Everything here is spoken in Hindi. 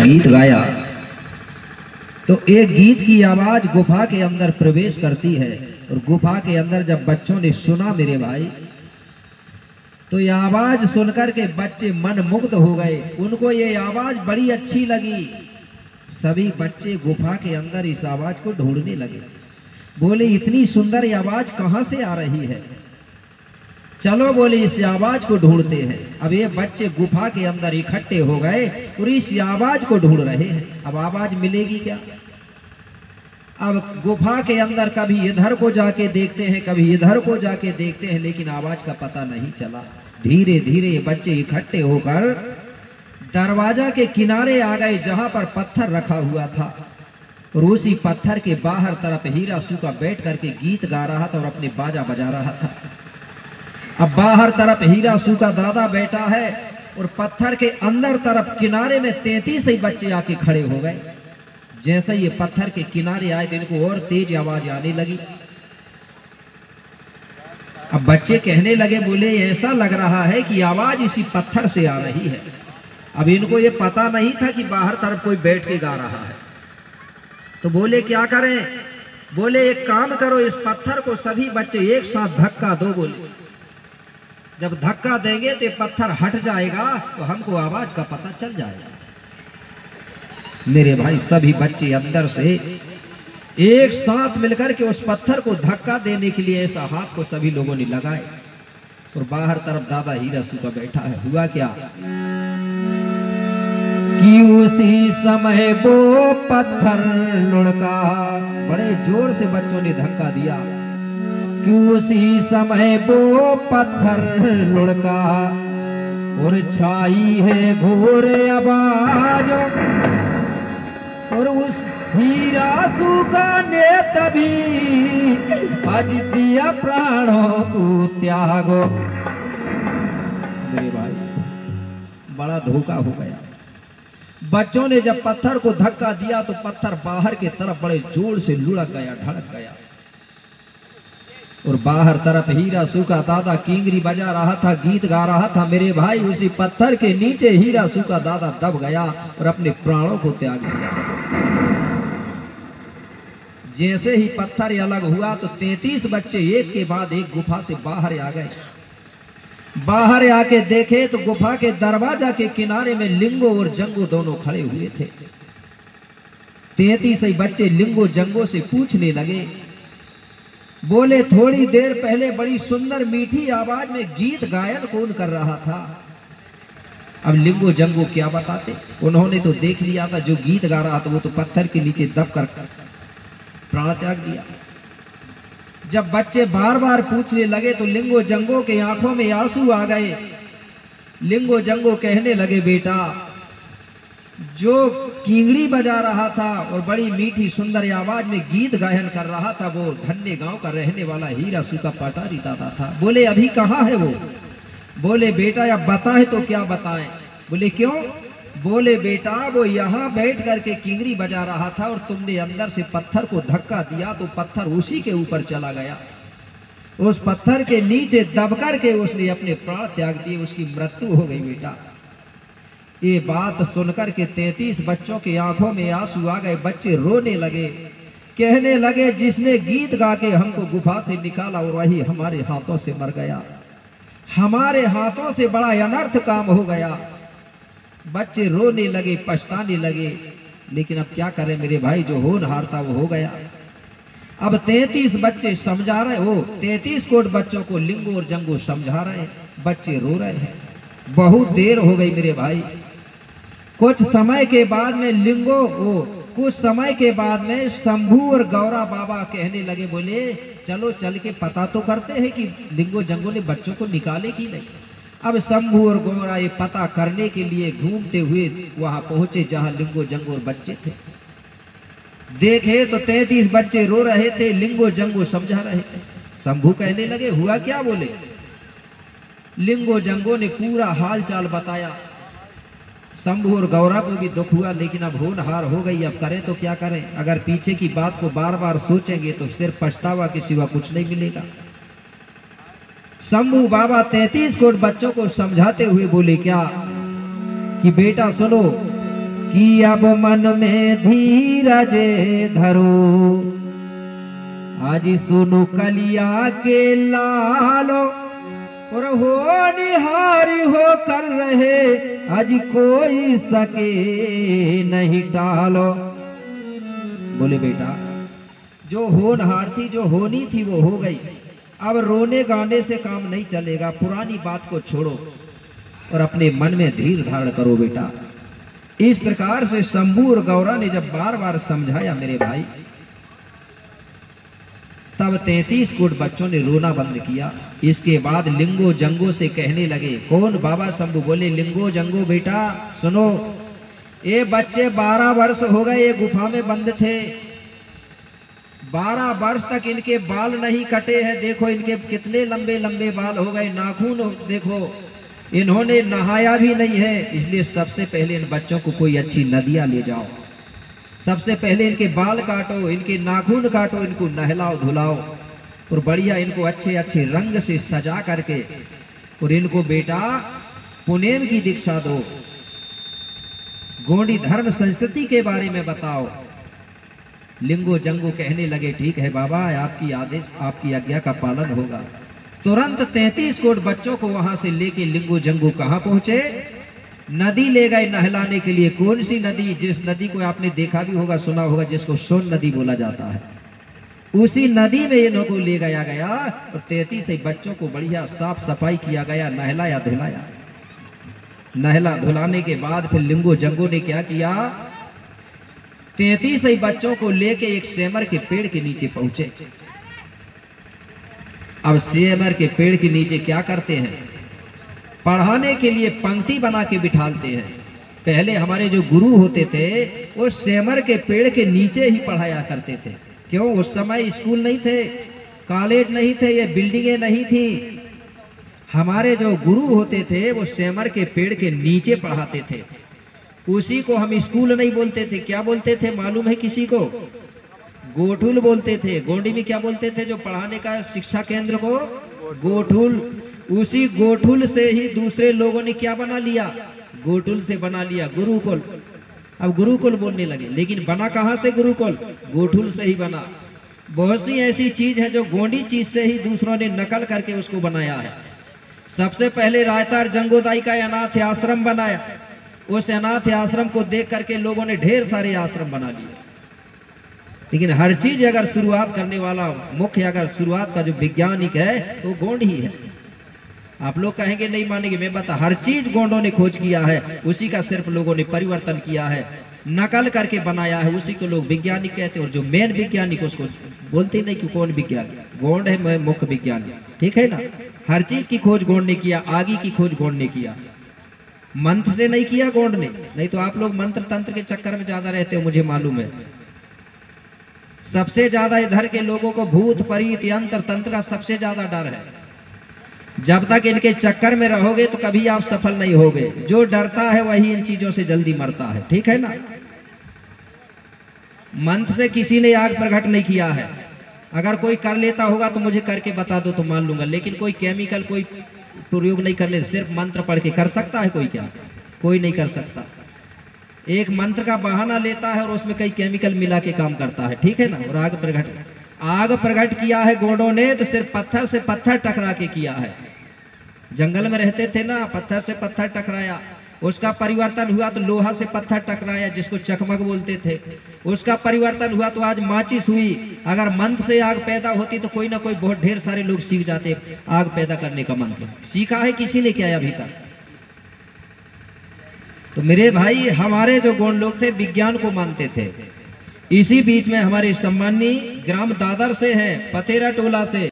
गीत गाया तो एक गीत की आवाज गुफा के अंदर प्रवेश करती है। और गुफा के अंदर जब बच्चों ने सुना मेरे भाई, तो यह आवाज सुनकर के बच्चे मन मुग्ध हो गए। उनको ये आवाज बड़ी अच्छी लगी। सभी बच्चे गुफा के अंदर इस आवाज को ढूंढने लगे। बोले इतनी सुंदर ये आवाज कहां से आ रही है, चलो बोले इस आवाज को ढूंढते हैं। अब ये बच्चे गुफा के अंदर इकट्ठे हो गए और इस आवाज को ढूंढ रहे हैं। अब आवाज मिलेगी क्या? अब गुफा के अंदर कभी इधर को जाके देखते हैं, कभी इधर को जाके देखते हैं, लेकिन आवाज का पता नहीं चला। धीरे धीरे ये बच्चे इकट्ठे होकर दरवाजा के किनारे आ गए जहां पर पत्थर रखा हुआ था। और उसी पत्थर के बाहर तरफ हीरा सूखा बैठ करके गीत गा रहा था और अपने बाजा बजा रहा था। अब बाहर तरफ हीरा सूखा दादा बैठा है और पत्थर के अंदर तरफ किनारे में 33 ही बच्चे आके खड़े हो गए। जैसे ये पत्थर के किनारे आए तो इनको और तेज आवाज आने लगी। अब बच्चे कहने लगे, बोले ऐसा लग रहा है कि आवाज इसी पत्थर से आ रही है। अब इनको ये पता नहीं था कि बाहर तरफ कोई बैठ के गा रहा है। तो बोले क्या करें? बोले एक काम करो, इस पत्थर को सभी बच्चे एक साथ धक्का दो। बोले जब धक्का देंगे तो पत्थर हट जाएगा तो हमको आवाज का पता चल जाएगा। मेरे भाई सभी बच्चे अंदर से एक साथ मिलकर के उस पत्थर को धक्का देने के लिए ऐसा हाथ को सभी लोगों ने लगाए। और बाहर तरफ दादा हीरा सूखा बैठा है। हुआ क्या कि उसी समय वो पत्थर लुढ़का। बड़े जोर से बच्चों ने धक्का दिया कि उसी समय वो पत्थर लुढ़का और छाई है घोर आवाज। और उस हीरा सूखा ने तभी आज दिया प्राणों को त्यागो। मेरे भाई बड़ा धोखा हो गया। बच्चों ने जब पत्थर को धक्का दिया तो पत्थर बाहर की तरफ बड़े जोर से लुढ़क गया, ढड़क गया। और बाहर तरफ हीरा सूखा दादा किंगरी बजा रहा था, गीत गा रहा था। मेरे भाई उसी पत्थर के नीचे हीरा सूखा दादा दब गया और अपने प्राणों को त्याग दिया। जैसे ही पत्थर अलग हुआ तो 33 बच्चे एक के बाद एक गुफा से बाहर आ गए। बाहर आके देखे तो गुफा के दरवाजा के किनारे में लिंगो और जंगो दोनों खड़े हुए थे। 33 बच्चे लिंगो जंगो से पूछने लगे, बोले थोड़ी देर पहले बड़ी सुंदर मीठी आवाज में गीत गायन कौन कर रहा था? अब लिंगो जंगो क्या बताते? उन्होंने तो देख लिया था जो गीत गा रहा था वो तो पत्थर के नीचे दब कर प्राण त्याग दिया। जब बच्चे बार बार पूछने लगे तो लिंगो जंगो के आंखों में आंसू आ गए। लिंगो जंगो कहने लगे, बेटा जो किंगड़ी बजा रहा था और बड़ी मीठी सुंदर आवाज में गीत गायन कर रहा था वो धन्य गांव का रहने वाला हीरा सूखा पटारी दादा था। बोले अभी कहाँ है वो? बोले बेटा अब बताएं तो क्या बताएं? बोले क्यों? बोले बेटा वो यहाँ बैठ करके किंगड़ी बजा रहा था और तुमने अंदर से पत्थर को धक्का दिया तो पत्थर उसी के ऊपर चला गया। उस पत्थर के नीचे दब करके उसने अपने प्राण त्याग दिए, उसकी मृत्यु हो गई बेटा। ये बात सुनकर के 33 बच्चों की आंखों में आंसू आ गए। बच्चे रोने लगे, कहने लगे जिसने गीत गा के हमको गुफा से निकाला और वही हमारे हाथों से मर गया। हमारे हाथों से बड़ा अनर्थ काम हो गया। बच्चे रोने लगे, पछताने लगे, लेकिन अब क्या करें मेरे भाई, जो होनहार था वो हो गया। अब 33 बच्चे समझा रहे हो, 33 कोट बच्चों को लिंगो और जंगो समझा रहे हैं। बच्चे रो रहे हैं। बहुत देर हो गई मेरे भाई। कुछ समय के बाद में शंभू और गौरा बाबा कहने लगे, बोले चलो चल के पता तो करते हैं कि लिंगो जंगो ने बच्चों को निकाले कि नहीं। अब शंभू और गौरा ये पता करने के लिए घूमते हुए वहां पहुंचे जहां लिंगो जंगो और बच्चे थे। देखे तो 33 बच्चे रो रहे थे, लिंगो जंगो समझा रहे थे। शंभू कहने लगे हुआ क्या? बोले लिंगो जंगो ने पूरा हाल चाल बताया। शंभू और गौरा को भी दुख हुआ, लेकिन अब होनहार हो गई, अब करें तो क्या करें? अगर पीछे की बात को बार बार सोचेंगे तो सिर्फ पछतावा के सिवा कुछ नहीं मिलेगा। शंभू बाबा 33 कोट बच्चों को समझाते हुए बोले क्या कि बेटा सुनो, कि अब मन में धीरज धरो, आज सुनु कलिया के लालो, और हो निहारी हो कर रहे, आज कोई सके नहीं टालो। बोले बेटा, जो होनहार थी, जो होनी थी वो हो गई, अब रोने गाने से काम नहीं चलेगा। पुरानी बात को छोड़ो और अपने मन में धीर धारण करो बेटा। इस प्रकार से शंभू और गौरा ने जब बार बार समझाया मेरे भाई, तब 33 कोट बच्चों ने रोना बंद किया। इसके बाद लिंगो जंगो से कहने लगे, कौन? बाबा शंभू बोले, लिंगो जंगो बेटा सुनो, ये बच्चे 12 वर्ष हो गए ये गुफा में बंद थे, 12 वर्ष तक इनके बाल नहीं कटे हैं। देखो इनके कितने लंबे लंबे बाल हो गए, नाखून देखो, इन्होंने नहाया भी नहीं है। इसलिए सबसे पहले इन बच्चों को कोई अच्छी नदियां ले जाओ, सबसे पहले इनके बाल काटो, इनके नाखून काटो, इनको नहलाओ धुलाओ और बढ़िया इनको अच्छे अच्छे रंग से सजा करके और इनको बेटा पुनेम की दीक्षा दो, गोंडी धर्म संस्कृति के बारे में बताओ। लिंगो जंगो कहने लगे, ठीक है बाबा, आपकी आदेश, आपकी आज्ञा का पालन होगा। तुरंत 33 कोट बच्चों को वहां से लेके लिंगो जंगो कहां पहुंचे? नदी ले गए नहलाने के लिए। कौन सी नदी? जिस नदी को आपने देखा भी होगा, सुना होगा, जिसको सोन नदी बोला जाता है, उसी नदी में इन्हों को ले गया गया और 33 बच्चों को बढ़िया साफ सफाई किया गया, नहलाया धुलाया। नहला धुलाने के बाद फिर लिंगो जंगो ने क्या किया? 33 बच्चों को लेके एक सेमर के पेड़ के नीचे पहुंचे। अब सेमर के पेड़ के नीचे क्या करते हैं? पढ़ाने के लिए पंक्ति बना के बिठालते हैं। पहले हमारे जो गुरु होते थे वो सेमर के पेड़ के नीचे ही पढ़ाया करते थे। क्यों? उस समय स्कूल नहीं थे, कॉलेज नहीं थे, ये बिल्डिंगें नहीं थी। हमारे जो गुरु होते थे वो सेमर के पेड़ के नीचे पढ़ाते थे। उसी को हम स्कूल नहीं बोलते थे, क्या बोलते थे मालूम है किसी को? गोठुल बोलते थे। गोंडी में क्या बोलते थे जो पढ़ाने का शिक्षा केंद्र को? गोठुल। उसी गोठुल से ही दूसरे लोगों ने क्या बना लिया? गोठुल से बना लिया गुरुकुल। अब गुरुकुल बोलने लगे, लेकिन बना कहां से गुरुकुल? गोठुल से ही बना। बहुत सी ऐसी चीज है जो गोंडी चीज से ही दूसरों ने नकल करके उसको बनाया है। सबसे पहले रायतार जंगोदाई का अनाथ आश्रम बनाया। उस अनाथ आश्रम को देख करके लोगों ने ढेर सारे आश्रम बना लिए। लेकिन हर चीज अगर शुरुआत करने वाला मुख्य अगर शुरुआत का जो वैज्ञानिक है तो गोंड ही है। आप लोग कहेंगे नहीं मानेंगे, मैं बता, हर चीज गोंडों ने खोज किया है, उसी का सिर्फ लोगों ने परिवर्तन किया है, नकल करके बनाया है, उसी को लोग वैज्ञानिक कहते हैं। और जो मेन वैज्ञानिक उसको बोलते नहीं कि कौन वैज्ञानिक। गोंड है मैं मुख्य वैज्ञानिक, ठीक है ना। हर चीज की खोज गोंड ने किया, आगे की खोज गोंड ने किया, मंत्र से नहीं किया गोंड ने। नहीं तो आप लोग मंत्र तंत्र के चक्कर में ज्यादा रहते हो, मुझे मालूम है। सबसे ज्यादा इधर के लोगों को भूत प्रेत यंत्र तंत्र का सबसे ज्यादा डर है। जब तक इनके चक्कर में रहोगे तो कभी आप सफल नहीं होगे। जो डरता है वही इन चीजों से जल्दी मरता है, ठीक है ना। मंत्र से किसी ने आग प्रकट नहीं किया है। अगर कोई कर लेता होगा तो मुझे करके बता दो तो मान लूंगा, लेकिन कोई केमिकल कोई प्रयोग नहीं करने, सिर्फ मंत्र पढ़ के कर सकता है कोई? क्या कोई नहीं कर सकता। एक मंत्र का बहाना लेता है और उसमें कई केमिकल मिला के काम करता है, ठीक है ना। और आग प्रकट किया है गोंडों ने तो सिर्फ पत्थर से पत्थर टकरा के किया है। जंगल में रहते थे ना, पत्थर से पत्थर टकराया, उसका परिवर्तन हुआ तो लोहा से पत्थर टकराया जिसको चकमक बोलते थे, उसका परिवर्तन हुआ तो आज माचिस हुई। अगर मंत्र से आग पैदा होती तो कोई ना कोई बहुत ढेर सारे लोग सीख जाते आग पैदा करने का मंत्र। सीखा है किसी ने क्या अभी तक? तो मेरे भाई, हमारे जो गोंड लोग थे विज्ञान को मानते थे। इसी बीच में हमारे सम्मानी ग्राम दादर से हैं, पतेरा टोला से